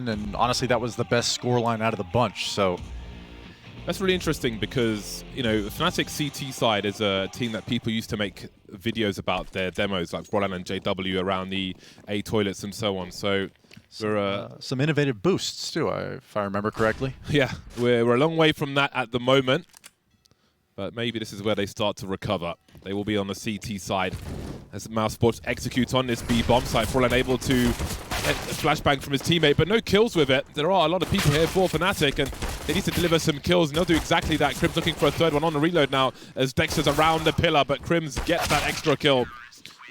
And honestly, that was the best scoreline out of the bunch. So that's really interesting because, you know, the Fnatic CT side is a team that people used to make videos about their demos, like Roland and JW around the A toilets and so on. So we're some innovative boosts too, if I remember correctly. Yeah, we're a long way from that at the moment, but maybe this is where they start to recover. They will be on the CT side as Mousesports execute on this B bomb site. Roland able to get a flashbang from his teammate, but no kills with it. There are a lot of people here for Fnatic, and they need to deliver some kills, and they'll do exactly that. Crim's looking for a third one on the reload now as Dexter's around the pillar, but Crims gets that extra kill.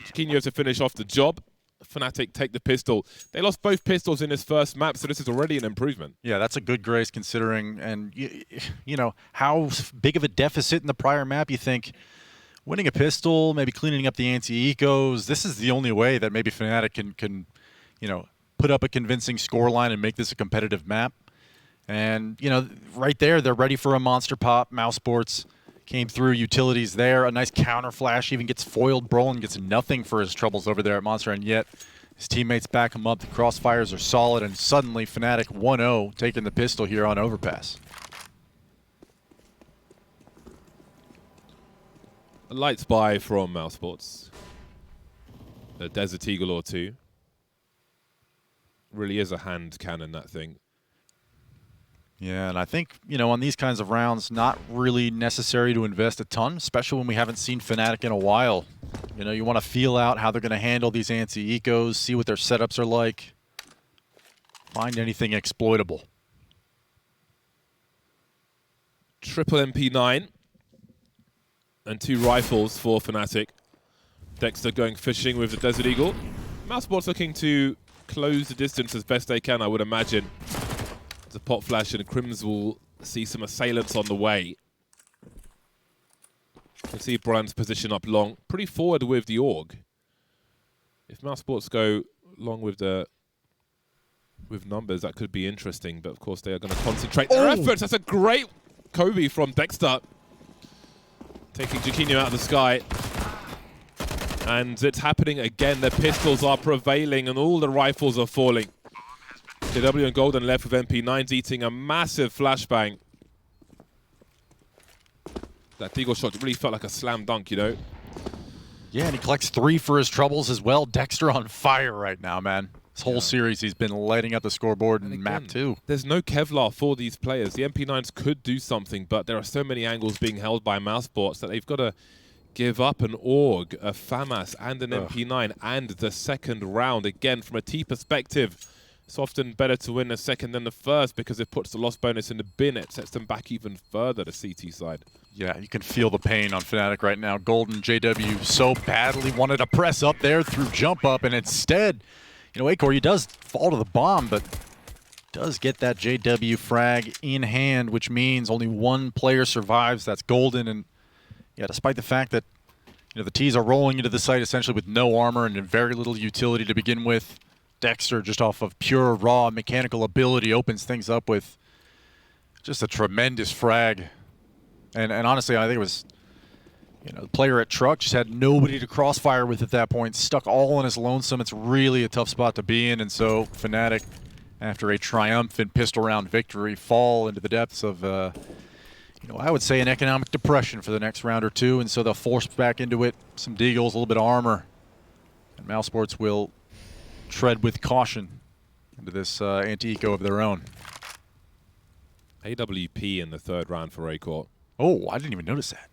Chiquinho to finish off the job. Fnatic take the pistol. They lost both pistols in this first map, so this is already an improvement. Yeah, that's a good grace considering, and you know, how big of a deficit in the prior map you think. Winning a pistol, maybe cleaning up the anti-ecos, this is the only way that maybe Fnatic can you know, put up a convincing scoreline and make this a competitive map. And, you know, right there, they're ready for a monster pop. Mousesports came through, utilities there, a nice counter flash, even gets foiled. Brolin gets nothing for his troubles over there at Monster, and yet his teammates back him up. The crossfires are solid, and suddenly Fnatic 1-0 taking the pistol here on Overpass. A light spy from Mousesports. A Desert Eagle or two. Really is a hand cannon, that thing. Yeah, and I think, you know, on these kinds of rounds, not really necessary to invest a ton, especially when we haven't seen Fnatic in a while. You know, you want to feel out how they're going to handle these anti-ecos, see what their setups are like, find anything exploitable. Triple MP9 and 2 rifles for Fnatic. Dexter going fishing with the Desert Eagle. Mousesports looking to close the distance as best they can, I would imagine. The pop flash, and Crims will see some assailants on the way. You can see Brian's position up long, pretty forward with the AUG. If Mousesports go long with numbers, that could be interesting. But of course, they are going to concentrate their efforts. That's a great Kobe from Dexter, taking Chiquinho out of the sky. And it's happening again. The pistols are prevailing, and all the rifles are falling. JW and Golden left with MP9s eating a massive flashbang. That Deagle shot really felt like a slam dunk, you know? Yeah, and he collects 3 for his troubles as well. Dexter on fire right now, man. This whole series, he's been lighting up the scoreboard in map 2. There's no Kevlar for these players. The MP9s could do something, but there are so many angles being held by Mousesports that they've got to give up an AUG, a FAMAS, and an MP9, and the second round. Again, from a T perspective, it's often better to win the second than the first because it puts the loss bonus in the bin. It sets them back even further, the CT side. Yeah, you can feel the pain on Fnatic right now. Golden, JW so badly wanted to press up there through jump up, and instead, you know, Acor, he does fall to the bomb, but does get that JW frag in hand, which means only 1 player survives. That's Golden, and yeah, despite the fact that, you know, the T's are rolling into the site essentially with no armor and very little utility to begin with, Dexter, just off of pure raw mechanical ability, opens things up with just a tremendous frag. And honestly, I think it was, you know, the player at Truck just had nobody to crossfire with at that point, stuck all on his lonesome. It's really a tough spot to be in, and so Fnatic, after a triumphant pistol round victory, fall into the depths of, you know, I would say an economic depression for the next round or two, and so they'll force back into it, some deagles, a little bit of armor, and Mousesports will tread with caution into this anti-eco of their own. AWP in the 3rd round for Acor. Oh, I didn't even notice that.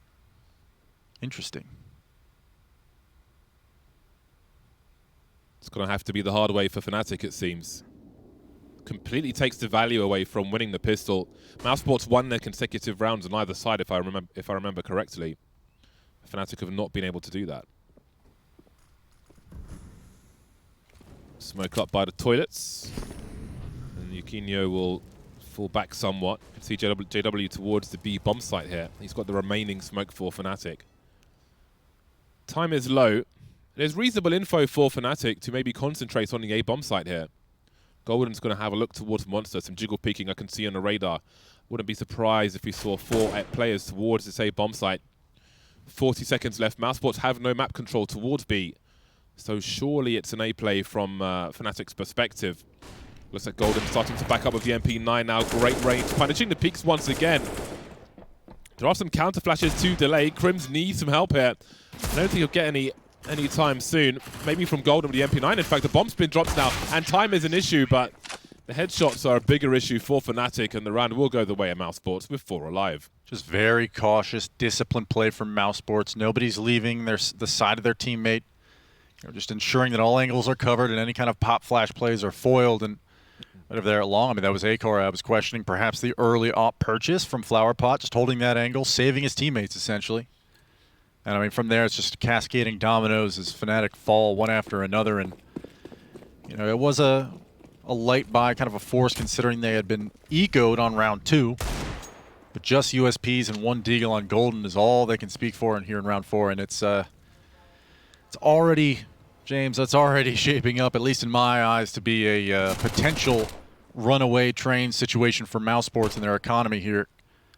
Interesting. It's going to have to be the hard way for Fnatic, it seems. Completely takes the value away from winning the pistol. Mousesports won their consecutive rounds on either side, if I remember correctly. Fnatic have not been able to do that. Smoke up by the toilets. And Chiquinho will fall back somewhat. You can see JW towards the B bomb site here. He's got the remaining smoke for Fnatic. Time is low. There's reasonable info for Fnatic to maybe concentrate on the A bomb site here. Golden's going to have a look towards Monster. Some jiggle peeking I can see on the radar. Wouldn't be surprised if we saw 4 players towards this A bomb site. 40 seconds left. Mousesports have no map control towards B. So surely it's an A play from Fnatic's perspective. Looks like Golden starting to back up with the MP9 now. Great range, punishing the peaks once again. There are some counter flashes to delay. Crims needs some help here. I don't think he'll get any time soon. Maybe from Golden with the MP9. In fact, the bomb spin drops now, and time is an issue, but the headshots are a bigger issue for Fnatic, and the round will go the way of Mousesports with 4 alive. Just very cautious, disciplined play from Mousesports. Nobody's leaving the side of their teammate. Just ensuring that all angles are covered and any kind of pop flash plays are foiled. And whatever they're long, I mean, that was Acor. I was questioning perhaps the early op purchase from Flowerpot, just holding that angle, saving his teammates essentially. And I mean, from there, it's just cascading dominoes as Fnatic fall one after another. And, you know, it was a light buy, kind of a force considering they had been ecoed on round 2. But just USPs and 1 deagle on Golden is all they can speak for in here in round 4. And it's already, James, that's already shaping up, at least in my eyes, to be a potential runaway train situation for Mousesports and their economy here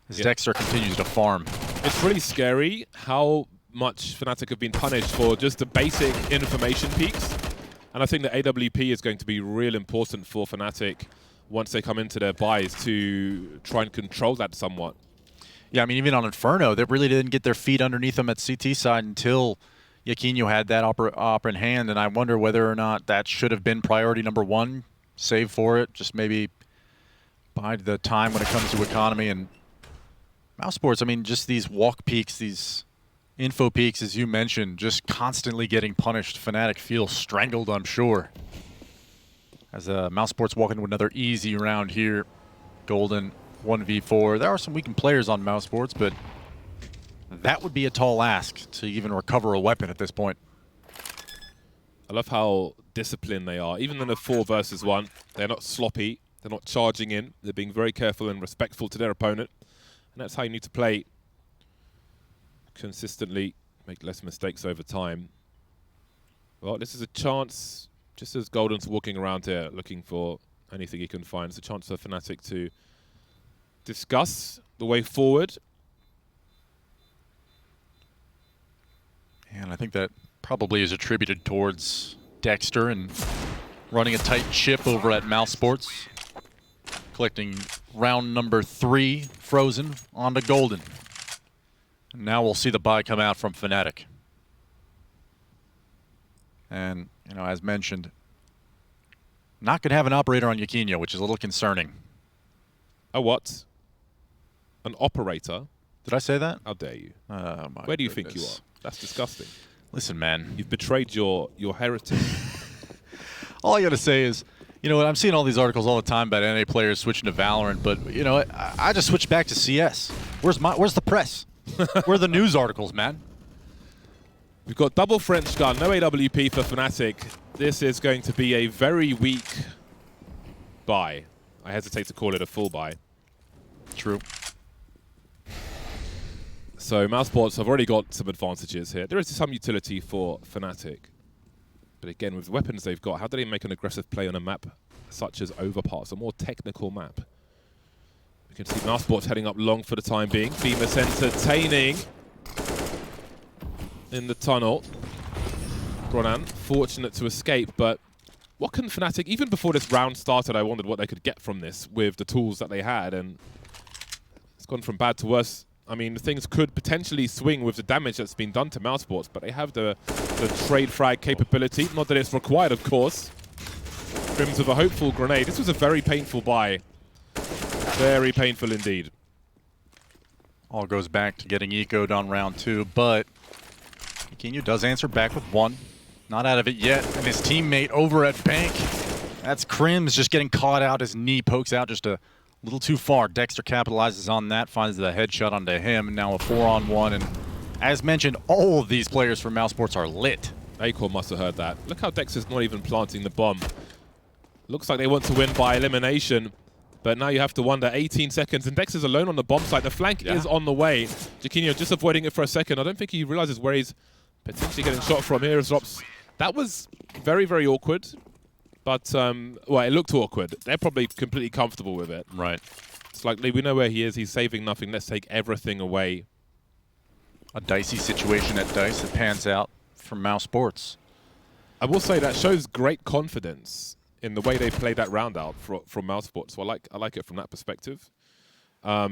as Dexter continues to farm. It's really scary how much Fnatic have been punished for just the basic information peaks. And I think that AWP is going to be real important for Fnatic once they come into their buys to try and control that somewhat. Yeah, I mean, even on Inferno, they really didn't get their feet underneath them at CT side until Yaquinho had that op in hand, and I wonder whether or not that should have been priority number 1, save for it, just maybe bide the time when it comes to economy. And Mousesports, I mean, just these walk peaks, these info peaks, as you mentioned, just constantly getting punished. Fnatic feels strangled, I'm sure. As Mousesports walk into another easy round here. Golden 1v4. There are some weakened players on Mousesports, but that would be a tall ask to even recover a weapon at this point. I love how disciplined they are. Even in a 4 versus 1, they're not sloppy. They're not charging in. They're being very careful and respectful to their opponent. And that's how you need to play consistently, make less mistakes over time. Well, this is a chance, just as Golden's walking around here looking for anything he can find, it's a chance for Fnatic to discuss the way forward. And I think that probably is attributed towards Dexter and running a tight ship over at Mousesports, collecting round number 3 frozen onto Golden. And now we'll see the buy come out from Fnatic. And, you know, as mentioned, not going to have an operator on Yaquinho, which is a little concerning. A what? An operator? Did I say that? How dare you? Where do you think you are? That's disgusting. Listen, man. You've betrayed your heritage. All I got to say is, you know what, I'm seeing all these articles all the time about NA players switching to Valorant, but, you know, I just switched back to CS. Where's the press? Where are the news articles, man? We've got double French gun, no AWP for Fnatic. This is going to be a very weak buy. I hesitate to call it a full buy. True. So Mousesports have already got some advantages here. There is some utility for Fnatic. But again, with the weapons they've got, how do they make an aggressive play on a map such as Overpass, a more technical map? We can see Mousesports heading up long for the time being. Bemis entertaining in the tunnel. Ronan, fortunate to escape, but what can Fnatic, even before this round started, I wondered what they could get from this with the tools that they had, and it's gone from bad to worse. I mean, things could potentially swing with the damage that's been done to Mousesports, but they have the trade frag capability. Not that it's required, of course. Crims with a hopeful grenade. This was a very painful buy. Very painful indeed. All goes back to getting ecoed on round 2, but Yaquinho does answer back with 1. Not out of it yet, and his teammate over at Bank. That's Crims just getting caught out. His knee pokes out just a little too far. Dexter capitalizes on that, finds the headshot onto him, and now a 4-on-1. And as mentioned, all of these players from Mousesports are lit. Acor must have heard that. Look how Dexter's not even planting the bomb. Looks like they want to win by elimination, but now you have to wonder, 18 seconds, and Dexter's alone on the bomb site. The flank is on the way. Yaquinho just avoiding it for a second. I don't think he realizes where he's potentially getting shot from. Here is drops. That was very, very awkward. But, well, it looked awkward. They're probably completely comfortable with it. Right. It's like, we know where he is. He's saving nothing. Let's take everything away. A dicey situation at DICE that pans out from Mousesports. I will say that shows great confidence in the way they played that round out from Mousesports. So I like it from that perspective. I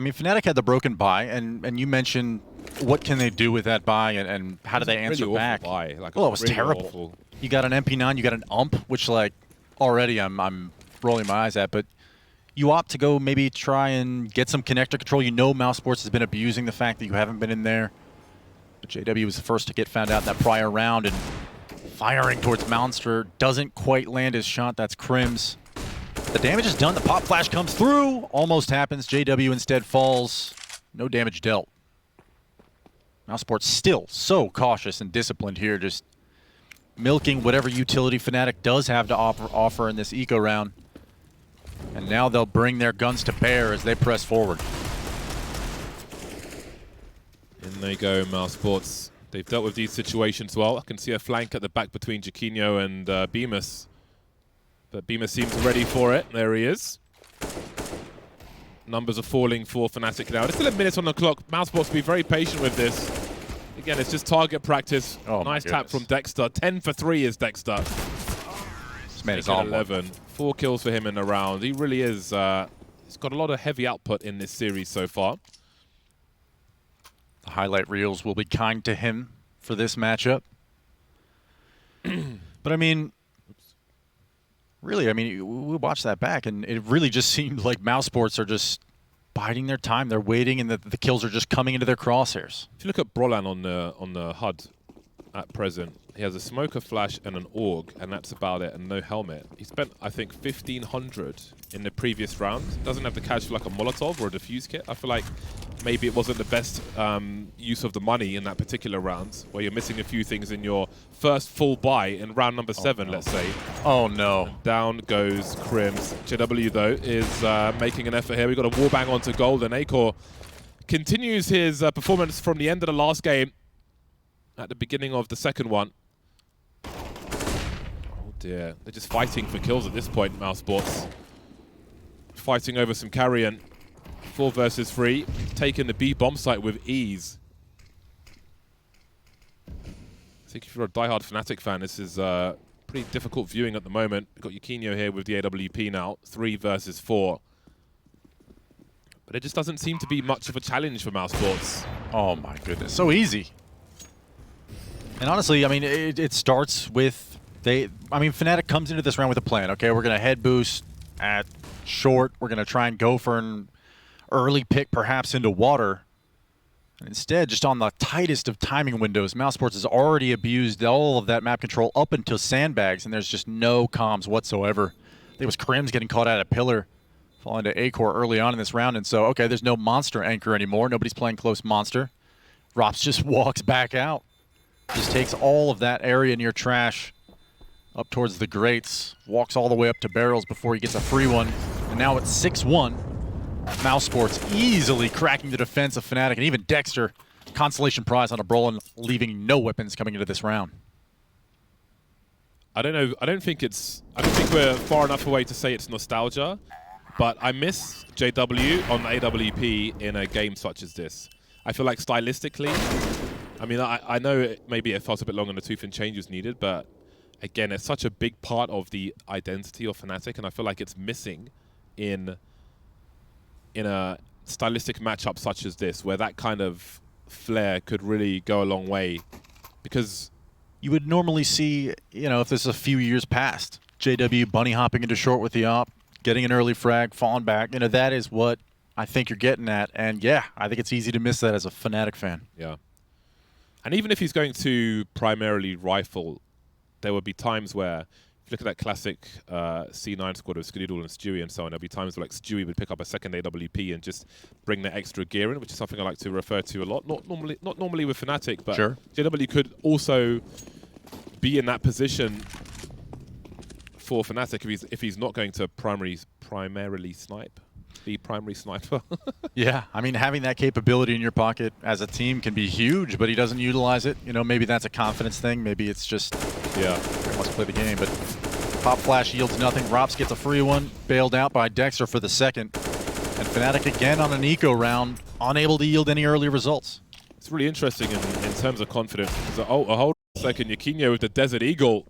mean, Fnatic had the broken buy, and you mentioned what can they do with that buy, and how do they answer really back? Buy. Like, Well, it was really terrible. Awful. You got an MP9, you got an ump, which like already I'm rolling my eyes at, but you opt to go maybe try and get some connector control. You know Mousesports has been abusing the fact that you haven't been in there. But JW was the first to get found out in that prior round, and firing towards Monster doesn't quite land his shot. That's Crims. The damage is done. The pop flash comes through. Almost happens. JW instead falls. No damage dealt. Mousesports still so cautious and disciplined here, just milking whatever utility Fnatic does have to offer in this eco round. And now they'll bring their guns to bear as they press forward. In they go, Mousesports. They've dealt with these situations well. I can see a flank at the back between Jaquinho and Bemis. But Bemis seems ready for it. There he is. Numbers are falling for Fnatic now. There's still a minute on the clock. Mousesports will be very patient with this. Again, it's just target practice. Oh, nice tap from Dexter. 10 for 3 is Dexter. This man is on 11. 4 kills for him in the round. He really is. He's got a lot of heavy output in this series so far. The highlight reels will be kind to him for this matchup. But I mean, really, I mean, we watched that back, and it really just seemed like Mousesports are just biding their time. They're waiting, and the kills are just coming into their crosshairs. If you look at Brolan on the HUD at present, he has a smoker flash and an AUG, and that's about it, and no helmet. He spent, I think, 1,500 in the previous round. Doesn't have the cash for like a Molotov or a defuse kit. I feel like maybe it wasn't the best use of the money in that particular round, where you're missing a few things in your first full buy in round number 7, let's say. Oh, no. Down goes Crims. JW, though, is making an effort here. We've got a warbang onto Golden. Acor continues his performance from the end of the last game at the beginning of the second one. Oh, dear. They're just fighting for kills at this point, Mousesports. Fighting over some carrion. 4 versus 3. Taking the B bomb site with ease. I think if you're a diehard Fnatic fan, this is pretty difficult viewing at the moment. We've got Yaquinho here with the AWP now. 3 versus 4. But it just doesn't seem to be much of a challenge for Mousesports. Oh, my goodness. So easy. And honestly, I mean, it starts with Fnatic comes into this round with a plan. Okay, we're going to head boost at short. We're going to try and go for an early pick, perhaps into water. And instead, just on the tightest of timing windows, Mousesports has already abused all of that map control up until sandbags, and there's just no comms whatsoever. I think it was Crims getting caught out at pillar, falling to Acor early on in this round. And so, okay, there's no monster anchor anymore. Nobody's playing close monster. Rops just walks back out. Just takes all of that area near trash up towards the grates, walks all the way up to barrels before he gets a free one. And now it's 6-1. Mousesports easily cracking the defense of Fnatic, and even Dexter, consolation prize on a Brolin, leaving no weapons coming into this round. I don't know. I don't think we're far enough away to say it's nostalgia, but I miss JW on the AWP in a game such as this. I feel like stylistically, I mean, I know maybe it felt a bit long and the tooth and change was needed, but again, it's such a big part of the identity of Fnatic, and I feel like it's missing in a stylistic matchup such as this, where that kind of flair could really go a long way. Because you would normally see, you know, if this is a few years past, JW bunny hopping into short with the op, getting an early frag, falling back. You know, that is what I think you're getting at. And yeah, I think it's easy to miss that as a Fnatic fan. Yeah. And even if he's going to primarily rifle, there would be times where, if you look at that classic C9 squad of Skadoodle and Stewie and so on, there'll be times where like Stewie would pick up a second AWP and just bring the extra gear in, which is something I like to refer to a lot. Not normally with Fnatic, but sure. JW could also be in that position for Fnatic if he's not going to primarily snipe. The primary sniper. Yeah, I mean, having that capability in your pocket as a team can be huge, but he doesn't utilize it. You know, maybe that's a confidence thing. Maybe it's just, yeah, he wants to play the game. But pop flash yields nothing. Rops gets a free one, bailed out by Dexter for the second. And Fnatic again on an eco round, unable to yield any early results. It's really interesting in terms of confidence. Because, hold on a second, Yaquinho with the Desert Eagle.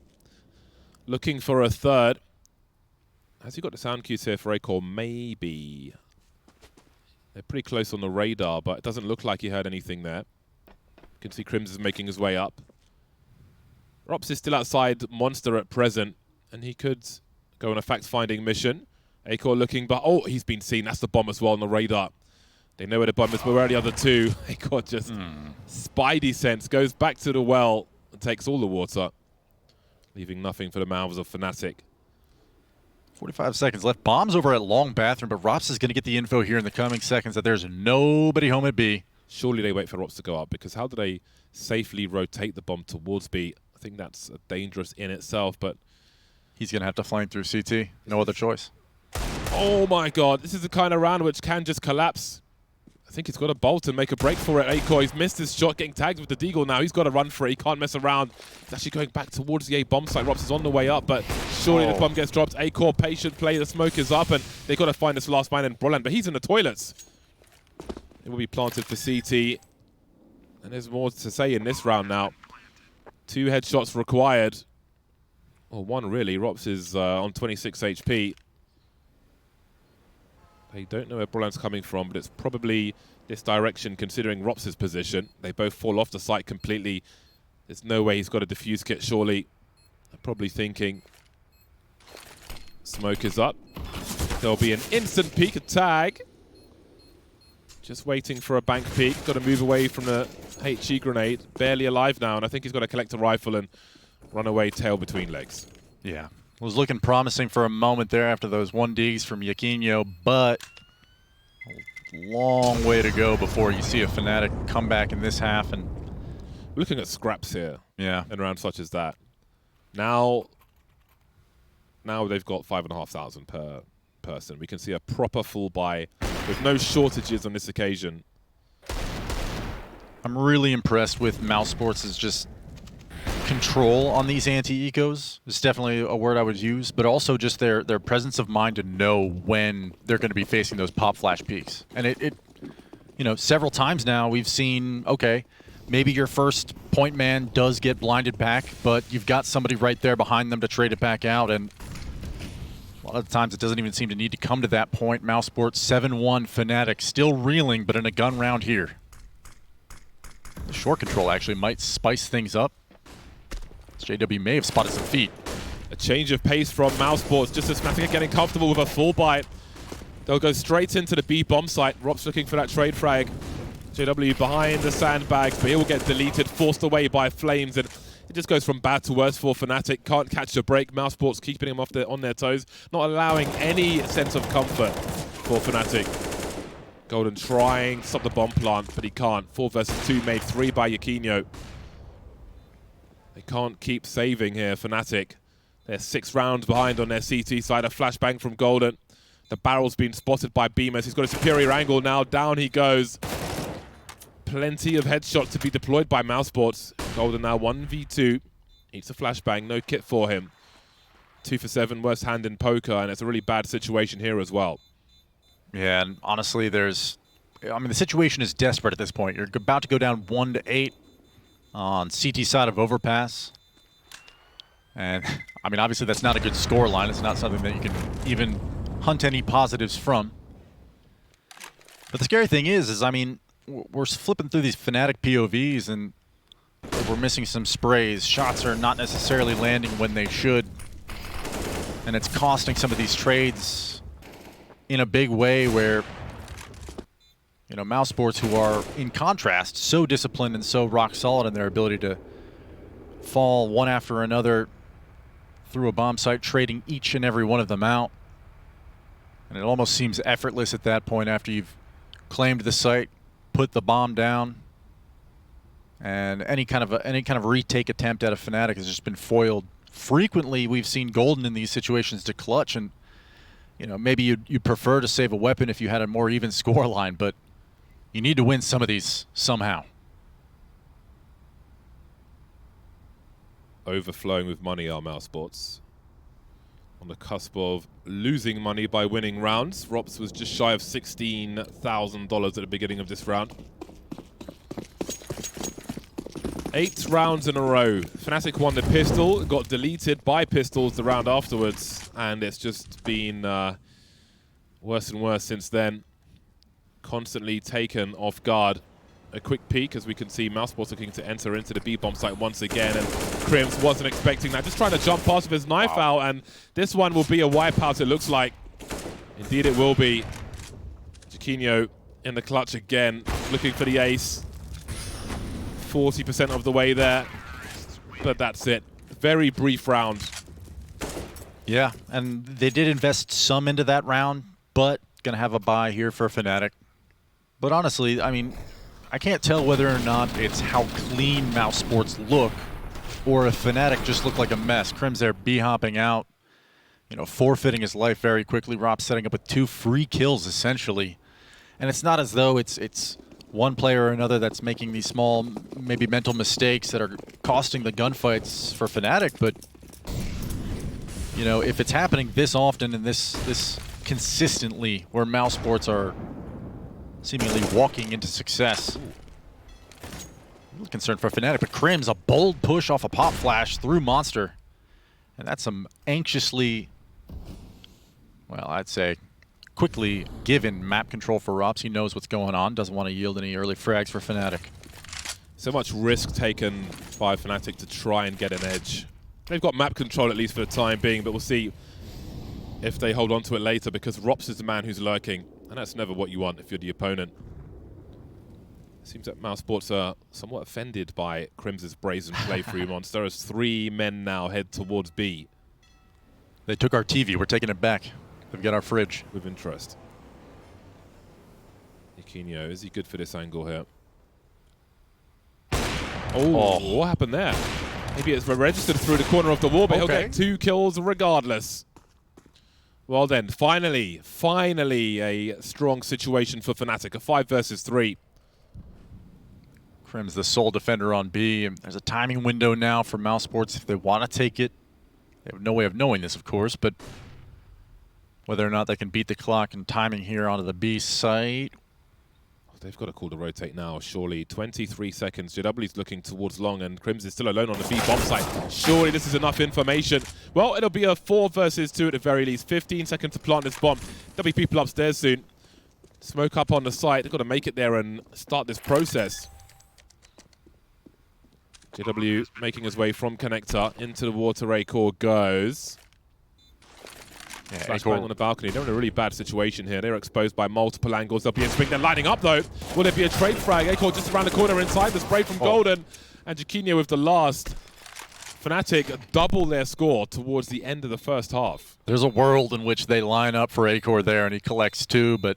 looking for a third. Has he got the sound cues here for Acor? Maybe. They're pretty close on the radar, but it doesn't look like he heard anything there. You can see Crims is making his way up. Rops is still outside Monster at present, and he could go on a fact-finding mission. Acor looking, but oh, he's been seen. That's the bomb as well on the radar. They know where the bomb is, but where are the other two? Acor just spidey sense, goes back to the well and takes all the water, leaving nothing for the mouths of Fnatic. 45 seconds left. Bombs over at long bathroom, but Rops is going to get the info here in the coming seconds that there's nobody home at B. Surely they wait for Rops to go up, because how do they safely rotate the bomb towards B? I think that's dangerous in itself, but he's going to have to flame through CT. No other choice. Oh my god, this is the kind of round which can just collapse. I think he's got to bolt and make a break for it. Acor, he's missed his shot, getting tagged with the deagle now. He's got to run for it. He can't mess around. He's actually going back towards the A bomb site. Rops is on the way up, but surely the bomb gets dropped. Acor, patient play. The smoke is up, and they've got to find this last man in Broland, but he's in the toilets. It will be planted for CT. And there's more to say in this round now. 2 headshots required. Well, 1 really. Rops is on 26 HP. They don't know where Broland's coming from, but it's probably this direction considering Rops' position. They both fall off the site completely. There's no way he's got a defuse kit, surely. I'm probably thinking smoke is up. There'll be an instant peek, a tag. Just waiting for a bank peek. Got to move away from the HE grenade. Barely alive now, and I think he's got to collect a rifle and run away tail between legs. Yeah. Was looking promising for a moment there after those 1Ds from Yaquinho, but a long way to go before you see a Fnatic come back in this half. And we're looking at scraps here. Yeah. In rounds such as that. Now they've got 5,500 per person. We can see a proper full buy with no shortages on this occasion. I'm really impressed with Mousesports' just control on these anti-ecos. It's definitely a word I would use, but also just their presence of mind to know when they're going to be facing those pop flash peaks. And it you know, several times now we've seen, okay, maybe your first point man does get blinded back, but you've got somebody right there behind them to trade it back out, and a lot of the times it doesn't even seem to need to come to that point. Mousesports 7-1 Fnatic still reeling, but in a gun round here. The short control actually might spice things up. JW may have spotted some feet. A change of pace from Mousesports, just as Fnatic are getting comfortable with a full buy. They'll go straight into the B bomb site. Rops looking for that trade frag. JW behind the sandbags, but he will get deleted, forced away by flames, and it just goes from bad to worse for Fnatic. Can't catch a break. Mousesports keeping him on their toes, not allowing any sense of comfort for Fnatic. Golden trying to stop the bomb plant, but he can't. 4 versus 2 made 3 by Yaquinho. They can't keep saving here, Fnatic. They're 6 rounds behind on their CT side. A flashbang from Golden. The barrel's been spotted by Beamers. He's got a superior angle now. Down he goes. Plenty of headshots to be deployed by Mousesports. Golden now 1v2. Eats a flashbang. No kit for him. 2 for 7. Worst hand in poker. And it's a really bad situation here as well. Yeah, and honestly, the situation is desperate at this point. You're about to go down 1-8. On CT side of Overpass. And, I mean, obviously that's not a good score line. It's not something that you can even hunt any positives from. But the scary thing is I mean, we're flipping through these Fnatic POVs and we're missing some sprays. Shots are not necessarily landing when they should. And it's costing some of these trades in a big way where, you know, Mousesports, who are, in contrast, so disciplined and so rock solid in their ability to fall one after another through a bomb site, trading each and every one of them out. And it almost seems effortless at that point after you've claimed the site, put the bomb down, and any kind of retake attempt at a Fnatic has just been foiled. Frequently, we've seen Golden in these situations to clutch, and you know, maybe you'd prefer to save a weapon if you had a more even score line, but you need to win some of these somehow. Overflowing with money are Mousesports. On the cusp of losing money by winning rounds. Rops was just shy of $16,000 at the beginning of this round. 8 rounds in a row. Fnatic won the pistol, got deleted by pistols the round afterwards, and it's just been worse and worse since then. Constantly taken off guard. A quick peek, as we can see Mousesports looking to enter into the B-bomb site once again, and Crims wasn't expecting that. Just trying to jump past with his knife out, and this one will be a wipeout, it looks like. Indeed it will be. Jaquinho in the clutch again, looking for the ace. 40% of the way there, but that's it. Very brief round. Yeah, and they did invest some into that round, but gonna have a bye here for Fnatic. But honestly, I mean, I can't tell whether or not it's how clean Mousesports look or if Fnatic just look like a mess. Crims there B-hopping out, you know, forfeiting his life very quickly. Rob setting up with 2 free kills, essentially. And it's not as though it's one player or another that's making these small, maybe mental mistakes that are costing the gunfights for Fnatic, but you know, if it's happening this often and this consistently, where Mousesports are seemingly walking into success. A little concerned for Fnatic, but Crims, a bold push off a pop flash through Monster. And that's some anxiously, well, I'd say, quickly given map control for Rops. He knows what's going on, doesn't want to yield any early frags for Fnatic. So much risk taken by Fnatic to try and get an edge. They've got map control at least for the time being, but we'll see if they hold on to it later, because Rops is the man who's lurking, and that's never what you want if you're the opponent. It seems that Mousesports are somewhat offended by Crims' brazen play through Monster, as 3 men now head towards B. They took our TV, we're taking it back. They've got our fridge. With interest. Jaquinho, is he good for this angle here? Oh, what happened there? Maybe it's registered through the corner of the wall, but he'll get 2 kills regardless. Well then, finally a strong situation for Fnatic, a 5 versus 3. Crims the sole defender on B, and there's a timing window now for Mousesports if they want to take it. They have no way of knowing this, of course, but whether or not they can beat the clock and timing here onto the B site. They've got a call to rotate now, surely. 23 seconds. JW's looking towards long, and Crims is still alone on the B bomb site. Surely this is enough information. Well, it'll be a 4 versus 2 at the very least. 15 seconds to plant this bomb. There'll be people upstairs soon. Smoke up on the site. They've got to make it there and start this process. JW making his way from connector into the water. Acor goes. Yeah, Flashpoint on the balcony. They're in a really bad situation here. They're exposed by multiple angles. They'll be in swing. They're lining up though. Will there be a trade frag? Acor just around the corner inside the spray from Golden. And Jaquinho with the last. Fnatic double their score towards the end of the first half. There's a world in which they line up for Acor there and he collects 2, but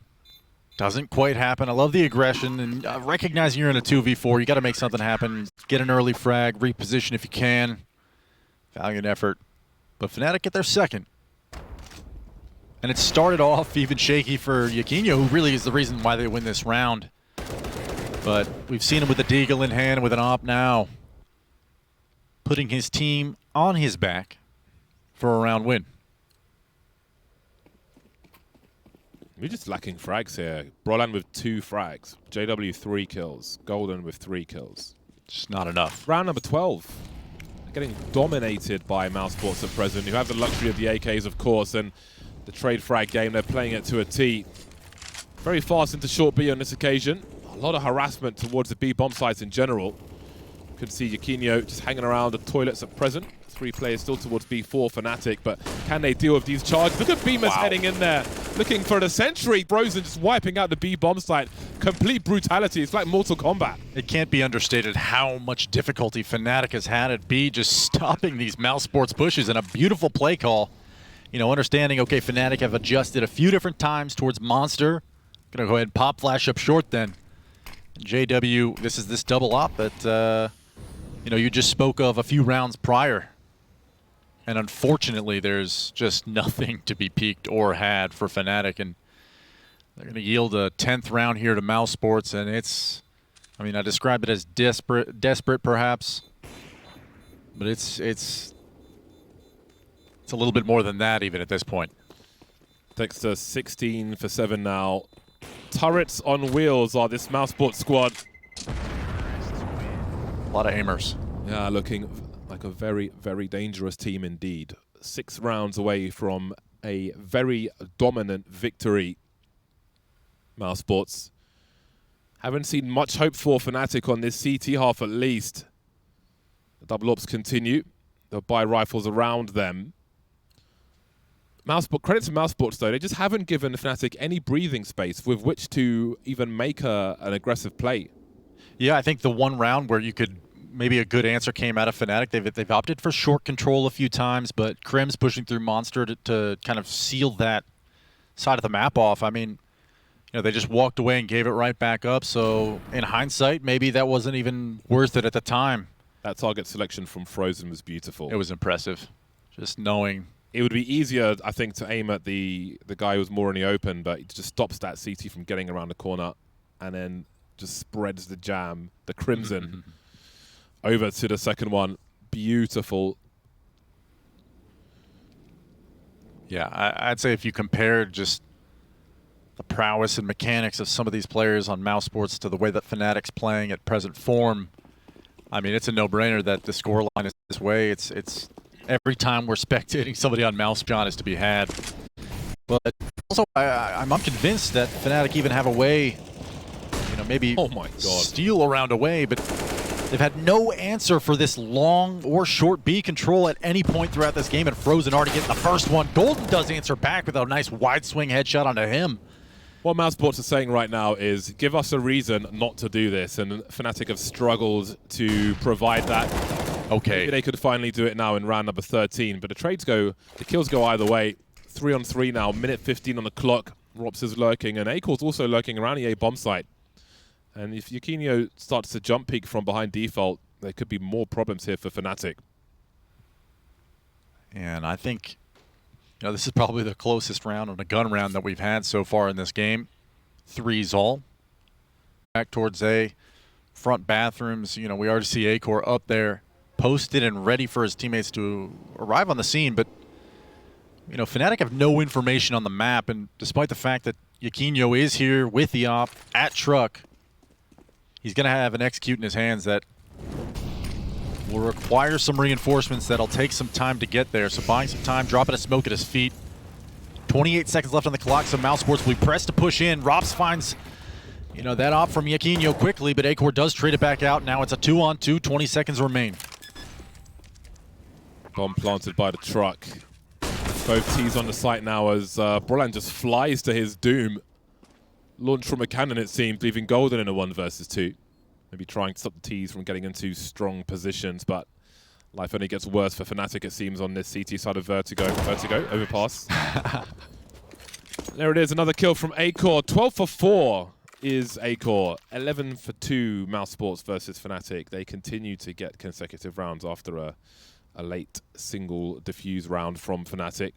doesn't quite happen. I love the aggression and recognizing you're in a 2v4. You got to make something happen. Get an early frag, reposition if you can. Valiant effort. But Fnatic get their second. And it started off even shaky for Jaquinho, who really is the reason why they win this round. But we've seen him with a Deagle in hand, with an op now, putting his team on his back for a round win. We're just lacking frags here. Brolan with 2 frags. JW 3 kills. Golden with 3 kills. Just not enough. Round number 12. They're getting dominated by Mousesports at present, who have the luxury of the AKs, of course, and the trade frag game, they're playing it to a T. Very fast into short B on this occasion. A lot of harassment towards the B bomb sites in general. You can see Jaquinho just hanging around the toilets at present. 3 players still towards B4 Fnatic, but can they deal with these charges? Look at Beamer's heading in there, looking for the sentry. Brosen just wiping out the B bomb site. Complete brutality. It's like Mortal Kombat. It can't be understated how much difficulty Fnatic has had at B just stopping these Mousesports pushes, and a beautiful play call. You know, understanding, okay, Fnatic have adjusted a few different times towards Monster. Gonna go ahead and pop flash up short then. And JW, this is this double op that, you know, you just spoke of a few rounds prior. And unfortunately, there's just nothing to be peaked or had for Fnatic. And they're gonna yield a 10th round here to Mousesports, and it's, I mean, I described it as desperate perhaps. But it's a little bit more than that even at this point. Dexter 16 for 7 now. Turrets on wheels are this Mousesports squad. A lot of aimers. Yeah, looking like a very, very dangerous team indeed. 6 rounds away from a very dominant victory. Mousesports haven't seen much hope for Fnatic on this CT half at least. The double ops continue. They'll buy rifles around them. Credit to Mousesports though, they just haven't given Fnatic any breathing space with which to even make an aggressive play. Yeah, I think the one round where you could maybe a good answer came out of Fnatic. They've opted for short control a few times, but Crim's pushing through Monster to kind of seal that side of the map off. I mean, they just walked away and gave it right back up. So in hindsight, maybe that wasn't even worth it at the time. That target selection from Frozen was beautiful. It was impressive. Just knowing. It would be easier, I think, to aim at the guy who was more in the open, but it just stops that CT from getting around the corner and then just spreads the jam, the Crimson, over to the second one. Beautiful. Yeah, I'd say if you compared just the prowess and mechanics of some of these players on Mousesports to the way that Fnatic's playing at present form, I mean, it's a no-brainer that the scoreline is this way. It's every time we're spectating somebody on Mousesports is to be had. But also, I'm convinced that Fnatic even have a way, maybe oh my God, steal around a way, but they've had no answer for this long or short B control at any point throughout this game, and Frozen already getting the first one. Golden does answer back with a nice wide swing headshot onto him. What Mousesports are saying right now is, give us a reason not to do this, and Fnatic have struggled to provide that. Okay. Maybe they could finally do it now in round number 13, but the kills go either way. 3 on 3 now, minute 15 on the clock. Rops is lurking, and Acor's also lurking around the A bomb site. And if Yakinio starts to jump peek from behind default, there could be more problems here for Fnatic. And I think, this is probably the closest round on a gun round that we've had so far in this game. 3's all. Back towards A. Front bathrooms, we already see Acor up there, posted and ready for his teammates to arrive on the scene. But, Fnatic have no information on the map. And despite the fact that Yakinio is here with the op at truck, he's going to have an execute in his hands that will require some reinforcements that'll take some time to get there. So buying some time, dropping a smoke at his feet. 28 seconds left on the clock, so Mousesports will be pressed to push in. Rops finds, that op from Yakinio quickly, but Acor does trade it back out. Now it's a 2-on-2, 20 seconds remain. Bomb planted by the truck. Both T's on the site now as Brolan just flies to his doom. Launched from a cannon, it seems, leaving Golden in a 1 versus 2. Maybe trying to stop the T's from getting into strong positions, but life only gets worse for Fnatic, it seems, on this CT side of Vertigo. Overpass. There it is, another kill from Acor. 12 for 4 is Acor. 11 for 2 Mousesports versus Fnatic. They continue to get consecutive rounds after a late single defuse round from Fnatic.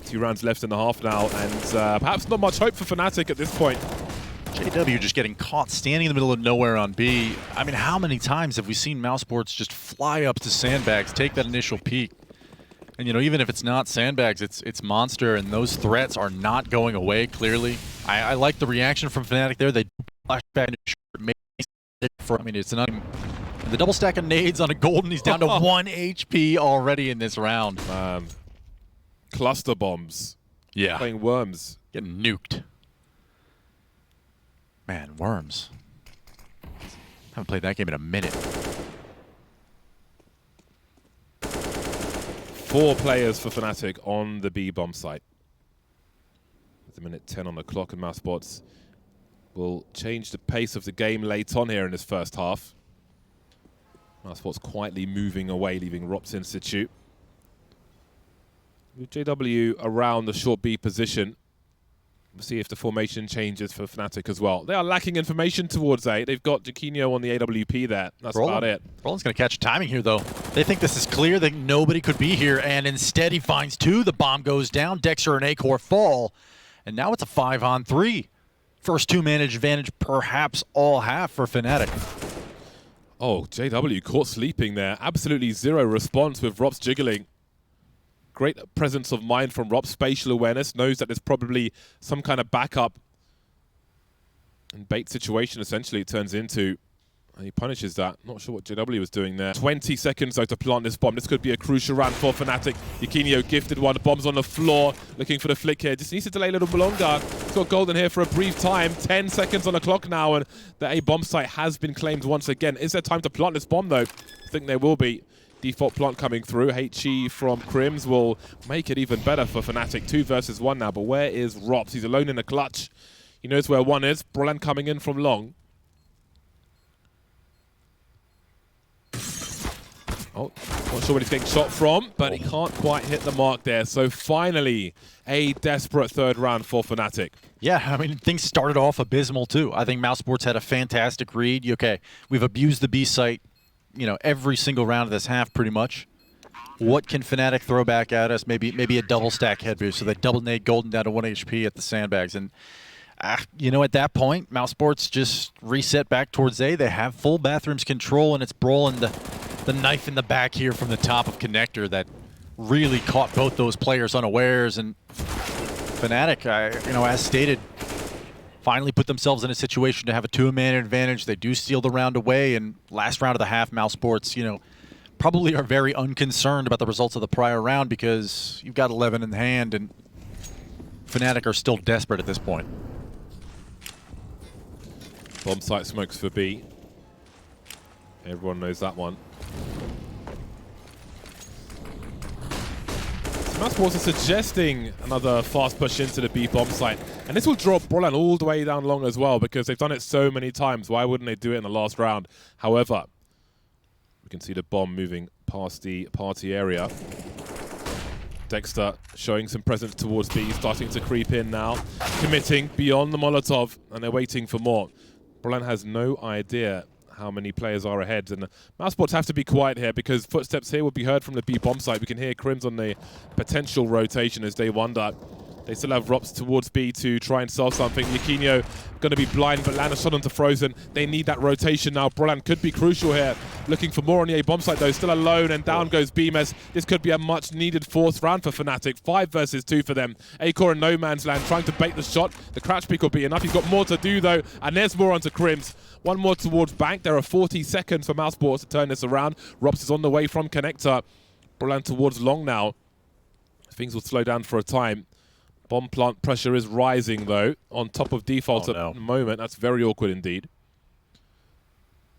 2 rounds left in the half now, and perhaps not much hope for Fnatic at this point. JW just getting caught standing in the middle of nowhere on B. I mean, how many times have we seen Mousesports just fly up to sandbags, take that initial peek? And, even if it's not sandbags, it's Monster, and those threats are not going away, clearly. I like the reaction from Fnatic there. They flash back into short. It's not even... The double stack of nades on a Golden. He's down to 1 HP already in this round. Man. Cluster bombs. Yeah. Playing Worms. Getting nuked. Man, Worms. Haven't played that game in a minute. 4 players for Fnatic on the B bomb site. With a minute 10 on the clock, and Mousesports will change the pace of the game late on here in this first half. Mousesports quietly moving away, leaving Rops in situ. With JW around the short B position. We'll see if the formation changes for Fnatic as well. They are lacking information towards A. They've got Yakinio on the AWP there. That's about it. Roland's going to catch timing here, though. They think this is clear. They think nobody could be here, and instead he finds 2. The bomb goes down. Dexter and Acor fall, and now it's a 5-on-3. First 2-man advantage, perhaps all half for Fnatic. Oh, JW caught sleeping there. Absolutely zero response with Rops jiggling. Great presence of mind from Rob. Spatial awareness. Knows that there's probably some kind of backup. And bait situation, essentially, it turns into. And he punishes that. Not sure what JW was doing there. 20 seconds though to plant this bomb. This could be a crucial round for Fnatic. Yakinio gifted one. The bomb's on the floor. Looking for the flick here. Just needs to delay a little bit longer. He's got Golden here for a brief time. 10 seconds on the clock now, and the A bomb site has been claimed once again. Is there time to plant this bomb though? I think there will be. Default plant coming through. HE from Crims will make it even better for Fnatic. 2 versus 1 now, but where is Rops? He's alone in the clutch. He knows where 1 is. Brolan coming in from long. Oh, not sure where he's getting shot from, but he can't quite hit the mark there. So finally, a desperate 3rd round for Fnatic. Yeah, I mean, things started off abysmal too. I think Mousesports had a fantastic read. Okay, we've abused the B site, you know, every single round of this half pretty much. What can Fnatic throw back at us? Maybe a double stack head boost, so they double nade Golden down to 1 HP at the sandbags. And you know, at that point, Mousesports just reset back towards A. They have full bathrooms control, and it's Brawl and the knife in the back here from the top of Connector that really caught both those players unawares. And Fnatic, you know, as stated, finally put themselves in a situation to have a 2-man advantage. They do steal the round away, and last round of the half, Mousesports, you know, probably are very unconcerned about the results of the prior round because you've got 11 in the hand, and Fnatic are still desperate at this point. Bomb site smokes for B. Everyone knows that one. Mousesports are suggesting another fast push into the B bomb site. And this will draw Brolan all the way down long as well because they've done it so many times. Why wouldn't they do it in the last round? However, we can see the bomb moving past the party area. Dexter showing some presence towards B, starting to creep in now. Committing beyond the Molotov, and they're waiting for more. Brolan has no idea how many players are ahead, and Mousesports have to be quiet here because footsteps here will be heard from the B bomb site. We can hear Crims on the potential rotation as they wonder. They still have Rops towards B to try and solve something. Yakinio going to be blind, but Lana shot onto Frozen. They need that rotation now. Brolan could be crucial here. Looking for more on the A bomb site though. Still alone, and down goes Beamers. This could be a much needed 4th round for Fnatic. 5 versus 2 for them. Acor in no man's land trying to bait the shot. The crouch pick will be enough. He's got more to do though, and there's more onto Crims. One more towards Bank. There are 40 seconds for Mousesports to turn this around. Rops is on the way from Connector. Brolan towards long now. Things will slow down for a time. Bomb plant pressure is rising though, on top of default at the moment. That's very awkward indeed.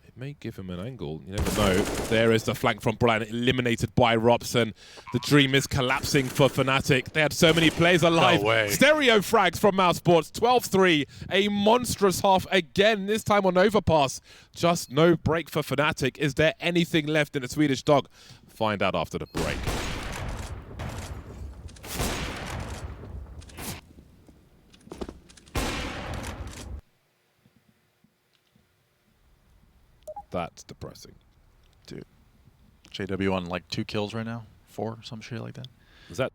It may give him an angle, you never know. There is the flank from Brolan, eliminated by Rops, and the dream is collapsing for Fnatic. They had so many players alive. No way. Stereo frags from Mousesports, 12-3. A monstrous half again, this time on Overpass. Just no break for Fnatic. Is there anything left in the Swedish dog? Find out after the break. That's depressing. Dude. JW on like 2 kills right now? 4, some shit like that. Is that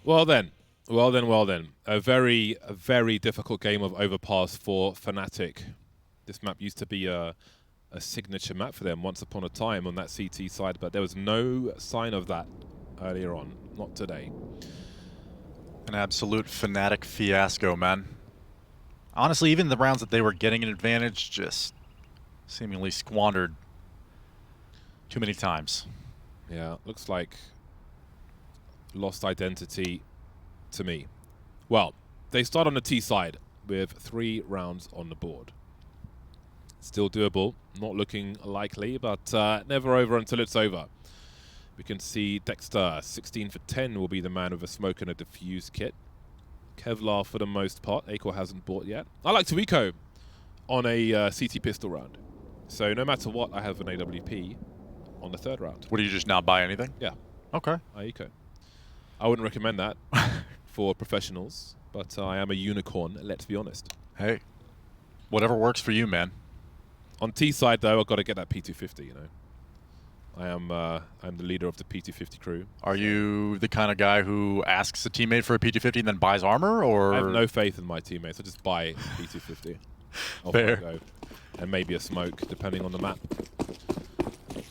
Well then. A very difficult game of Overpass for Fnatic. This map used to be a signature map for them once upon a time on that CT side, but there was no sign of that earlier on. Not today. An absolute Fnatic fiasco, man. Honestly, even the rounds that they were getting an advantage just seemingly squandered too many times. Yeah, looks like lost identity to me. Well, they start on the T side with 3 rounds on the board. Still doable, not looking likely, but never over until it's over. We can see Dexter, 16 for 10, will be the man with a smoke and a diffuse kit. Kevlar for the most part. Acor hasn't bought yet. I like to eco on a CT pistol round. So no matter what, I have an AWP on the 3rd round. What, do you just not buy anything? Yeah. Okay. I eco. I wouldn't recommend that for professionals, but I am a unicorn, let's be honest. Hey, whatever works for you, man. On T side, though, I've got to get that P250, you know. I'm the leader of the P250 crew. Are you the kind of guy who asks a teammate for a P250 and then buys armor, or? I have no faith in my teammates. I just buy P250. Fair. Go. And maybe a smoke, depending on the map.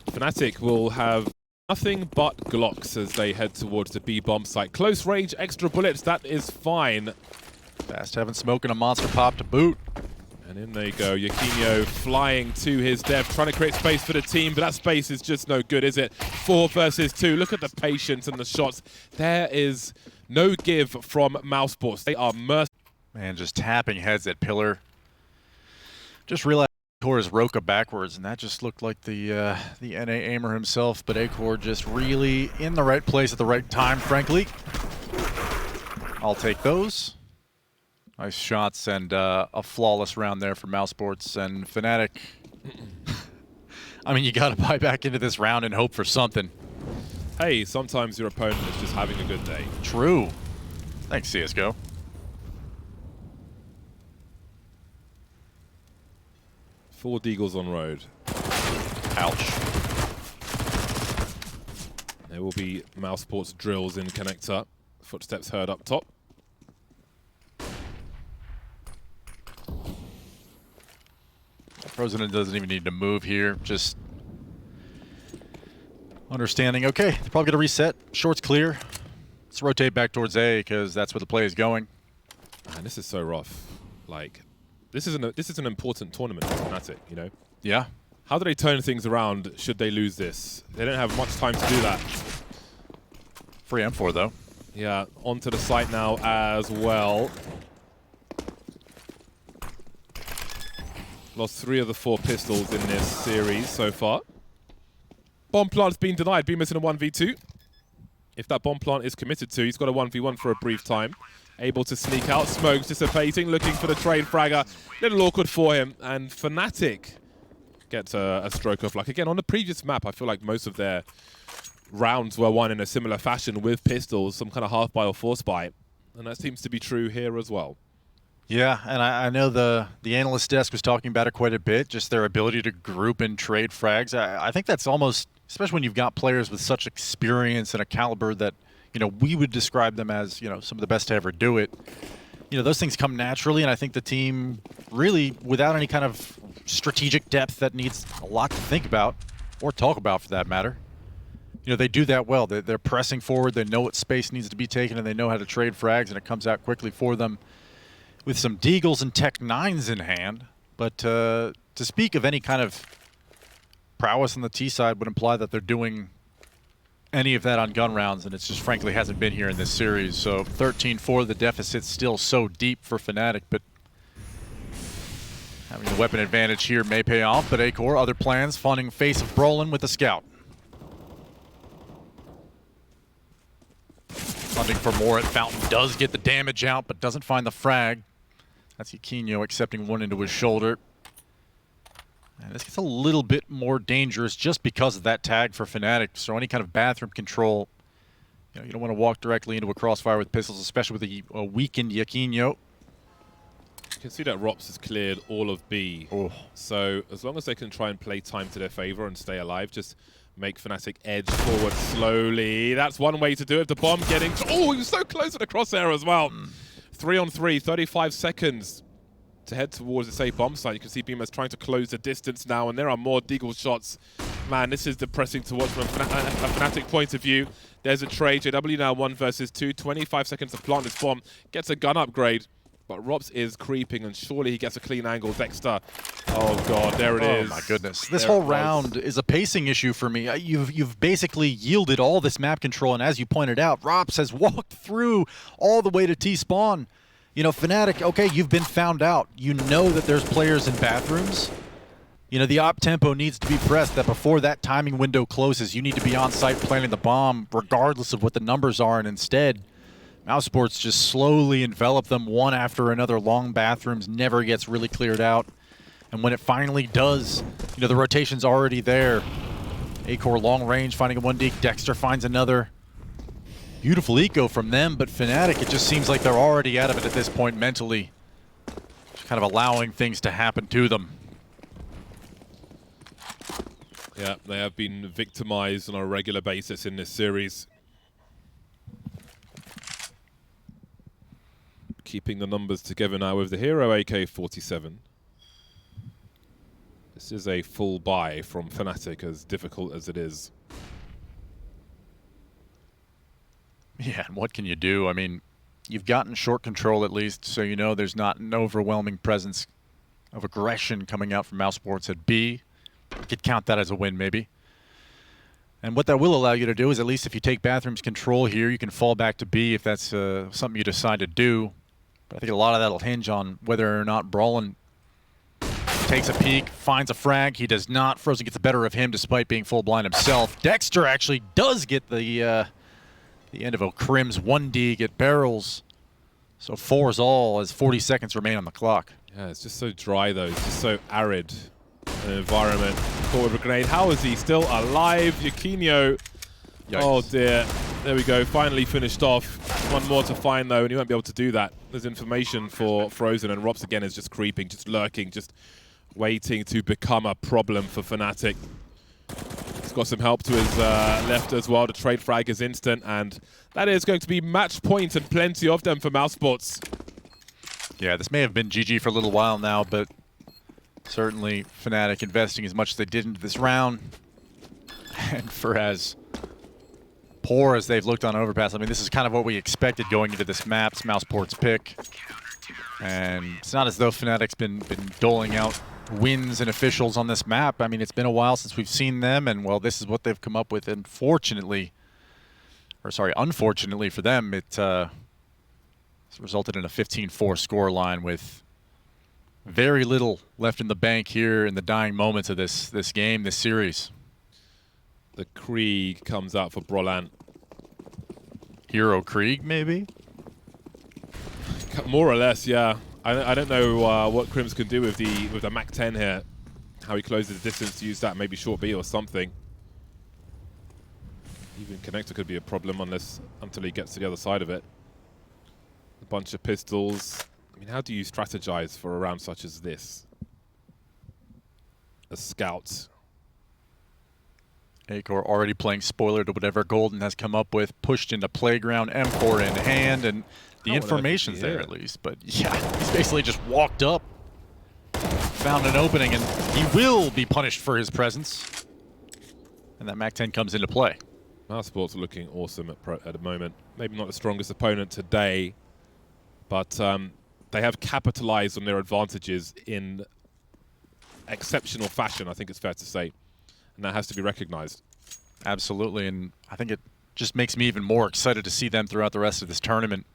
Fnatic will have nothing but Glocks as they head towards the B bomb site. Close range, extra bullets, that is fine. Fast having smoke and a monster pop to boot. And in they go, Yaquinho flying to his death, trying to create space for the team, but that space is just no good, is it? 4 versus 2. Look at the patience and the shots. There is no give from Mousesports. They are merciless. Man, just tapping heads at pillar. Just realized Acor is Roka backwards, and that just looked like the NA aimer himself, but Acor just really in the right place at the right time, frankly. I'll take those. Nice shots and a flawless round there for Mousesports and Fnatic. I mean, you got to buy back into this round and hope for something. Hey, sometimes your opponent is just having a good day. True. Thanks, CSGO. Four Deagles on road. Ouch. There will be Mousesports drills in connector. Footsteps heard up top. President doesn't even need to move here, just understanding, okay, they're probably going to reset. Short's clear. Let's rotate back towards A because that's where the play is going. Man, this is so rough. Like, this is an important tournament for Fnatic, you know? Yeah. How do they turn things around should they lose this? They don't have much time to do that. Free M4, though. Yeah, onto the site now as well. Lost 3 of the 4 pistols in this series so far. Bomb plant's been denied. Beamer's in a 1v2. If that bomb plant is committed to, he's got a 1v1 for a brief time. Able to sneak out. Smokes dissipating, looking for the trade fragger. Little awkward for him. And Fnatic gets a stroke of luck. Again, on the previous map, I feel like most of their rounds were won in a similar fashion with pistols, some kind of half-buy or force-buy. And that seems to be true here as well. Yeah, and I know the analyst desk was talking about it quite a bit, just their ability to group and trade frags. I think that's almost, especially when you've got players with such experience and a caliber that, you know, we would describe them as, you know, some of the best to ever do it. You know, those things come naturally, and I think the team really, without any kind of strategic depth that needs a lot to think about, or talk about for that matter, you know, they do that well. They're pressing forward, they know what space needs to be taken, and they know how to trade frags, and it comes out quickly for them. With some Deagles and Tech 9s in hand, but to speak of any kind of prowess on the T side would imply that they're doing any of that on gun rounds, and it just frankly hasn't been here in this series. So 13-4, the deficit's still so deep for Fnatic, but having the weapon advantage here may pay off. But Acor, other plans, funding face of Brolin with the scout. Hunting for more at Fountain, does get the damage out, but doesn't find the frag. That's Yaquinho accepting one into his shoulder. And this gets a little bit more dangerous just because of that tag for Fnatic. So any kind of bathroom control, you know, you don't want to walk directly into a crossfire with pistols, especially with a weakened Yaquinho. can see that Rops has cleared all of B. Oh. So as long as they can try and play time to their favor and stay alive, just make Fnatic edge forward slowly. That's one way to do it. The bomb getting... Oh, he was so close to the crosshair as well. 3 on 3, 35 seconds to head towards the safe bomb site. You can see Beamer's trying to close the distance now, and there are more Deagle shots. Man, this is depressing to watch from a Fnatic point of view. There's a trade. JW now 1 versus 2. 25 seconds to plant this bomb. Gets a gun upgrade. But Robs is creeping, and surely he gets a clean angle. Dexter. Oh, God, there it is. Oh, my goodness. This whole round is a pacing issue for me. You've basically yielded all this map control, and as you pointed out, Robs has walked through all the way to T-spawn. You know, Fnatic, okay, you've been found out. You know that there's players in bathrooms. You know, the op tempo needs to be pressed, that before that timing window closes, you need to be on site planting the bomb, regardless of what the numbers are, and instead, Mousesports just slowly envelop them one after another. Long bathrooms never gets really cleared out. And when it finally does, you know, the rotation's already there. Acor long range, finding a 1D. Dexter finds another. Beautiful eco from them, but Fnatic, it just seems like they're already out of it at this point mentally. Just kind of allowing things to happen to them. Yeah, they have been victimized on a regular basis in this series. Keeping the numbers together now with the hero AK-47. This is a full buy from Fnatic, as difficult as it is. Yeah, and what can you do? I mean, you've gotten short control at least, so you know there's not an overwhelming presence of aggression coming out from Mousesports at B. You could count that as a win, maybe. And what that will allow you to do is, at least if you take Bathrooms control here, you can fall back to B if that's something you decide to do. But I think a lot of that will hinge on whether or not Brawlin takes a peek, finds a frag. He does not. Frozen gets the better of him despite being full blind himself. Dexter actually does get the end of a Crim's 1D, get barrels. So 4's all as 40 seconds remain on the clock. Yeah, it's just so dry though. It's just so arid an environment. Caught with a grenade. How is he still alive? Yaquinho. Oh dear. There we go. Finally finished off. One more to find though, and he won't be able to do that. There's information for Frozen, and Rops again is just creeping, just lurking, just waiting to become a problem for Fnatic. He's got some help to his left as well. The trade frag is instant, and that is going to be match point and plenty of them for Mousesports. Yeah, this may have been GG for a little while now, but certainly Fnatic investing as much as they did into this round. And for as poor as they've looked on Overpass, I mean, this is kind of what we expected going into this map. It's Mousesports' pick. And it's not as though Fnatic's been doling out wins and officials on this map. I mean, it's been a while since we've seen them, and well, this is what they've come up with. Unfortunately for them, it's resulted in a 15-4 score line with very little left in the bank here in the dying moments of this game, this series. The Krieg comes out for Brolan. Hero Krieg, maybe? More or less, yeah. I don't know what Crims can do with the Mac 10 here. How he closes the distance to use that, maybe short B or something. Even connector could be a problem until he gets to the other side of it. A bunch of pistols. I mean, how do you strategize for a round such as this? A scout. Acor already playing spoiler to whatever Golden has come up with, pushed into playground, M4 in hand, and the information's there at least. But yeah, he's basically just walked up, found an opening, and he will be punished for his presence. And that Mac-10 comes into play. Mousesports are looking awesome at the moment. Maybe not the strongest opponent today, but they have capitalized on their advantages in exceptional fashion, I think it's fair to say. And that has to be recognized. Absolutely, and I think it just makes me even more excited to see them throughout the rest of this tournament.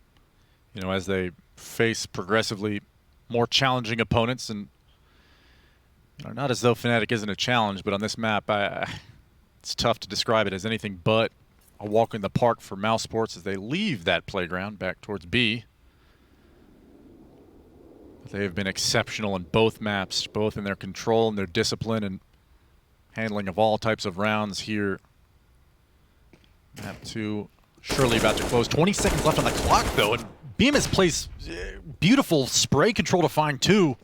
You know, as they face progressively more challenging opponents, and you know, not as though Fnatic isn't a challenge, but on this map, it's tough to describe it as anything but a walk in the park for Mousesports as they leave that playground back towards B. But they have been exceptional in both maps, both in their control and their discipline and handling of all types of rounds here. Map 2 Surely about to close. 20 seconds left on the clock, though, and Bemis plays beautiful spray control to find 2.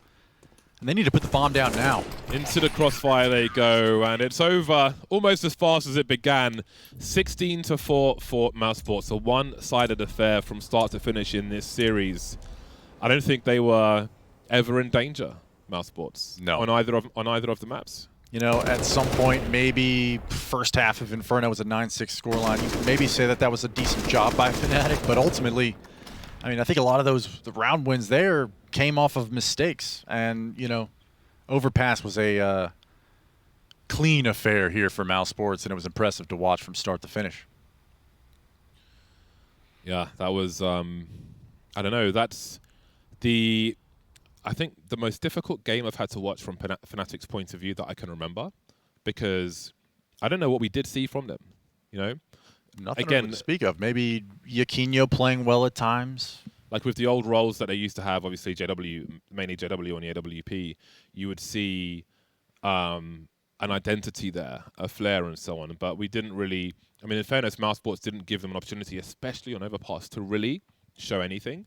And they need to put the bomb down now. Into the crossfire they go, and it's over almost as fast as it began. 16-4 for Mousesports, a one-sided affair from start to finish in this series. I don't think they were ever in danger, Mousesports, no, on either of the maps. You know, at some point, maybe first half of Inferno was a 9-6 scoreline. You could maybe say that that was a decent job by Fnatic, but ultimately, I mean, I think a lot of the round wins there came off of mistakes. And, you know, Overpass was a clean affair here for Mousesports, and it was impressive to watch from start to finish. Yeah, that was, I don't know, that's I think the most difficult game I've had to watch from Fnatic's point of view that I can remember, because I don't know what we did see from them, you know? Nothing really to speak of. Maybe Yaquinho playing well at times. Like with the old roles that they used to have, obviously mainly JW on the AWP, you would see an identity there, a flair and so on. But we didn't really, I mean, in fairness, Mousesports didn't give them an opportunity, especially on Overpass, to really show anything.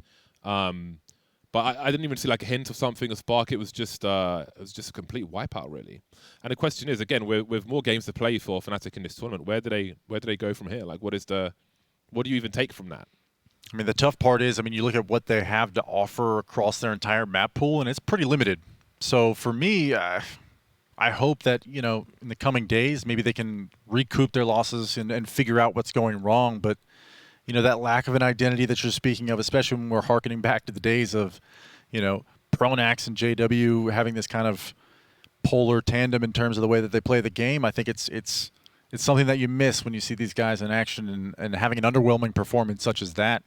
But I didn't even see like a hint of something, a spark. It was just a complete wipeout, really. And the question is, again, with more games to play for Fnatic in this tournament, where do they go from here? Like, what do you even take from that? I mean, the tough part is, I mean, you look at what they have to offer across their entire map pool, and it's pretty limited. So for me, I hope that, you know, in the coming days, maybe they can recoup their losses and figure out what's going wrong. But, you know, that lack of an identity that you're speaking of, especially when we're hearkening back to the days of, you know, Pronax and JW having this kind of polar tandem in terms of the way that they play the game, I think it's something that you miss when you see these guys in action and having an underwhelming performance such as that.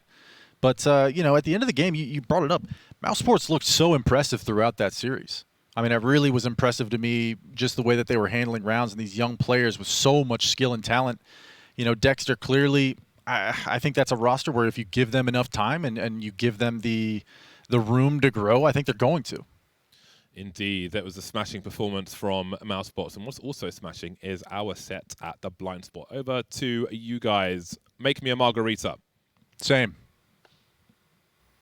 But, you know, at the end of the game, you brought it up. Mousesports looked so impressive throughout that series. I mean, it really was impressive to me just the way that they were handling rounds and these young players with so much skill and talent. You know, Dexter clearly, I think that's a roster where if you give them enough time and you give them the room to grow, I think they're going to. Indeed, that was a smashing performance from Mousesports. And what's also smashing is our set at the blind spot. Over to you guys. Make me a margarita. Same.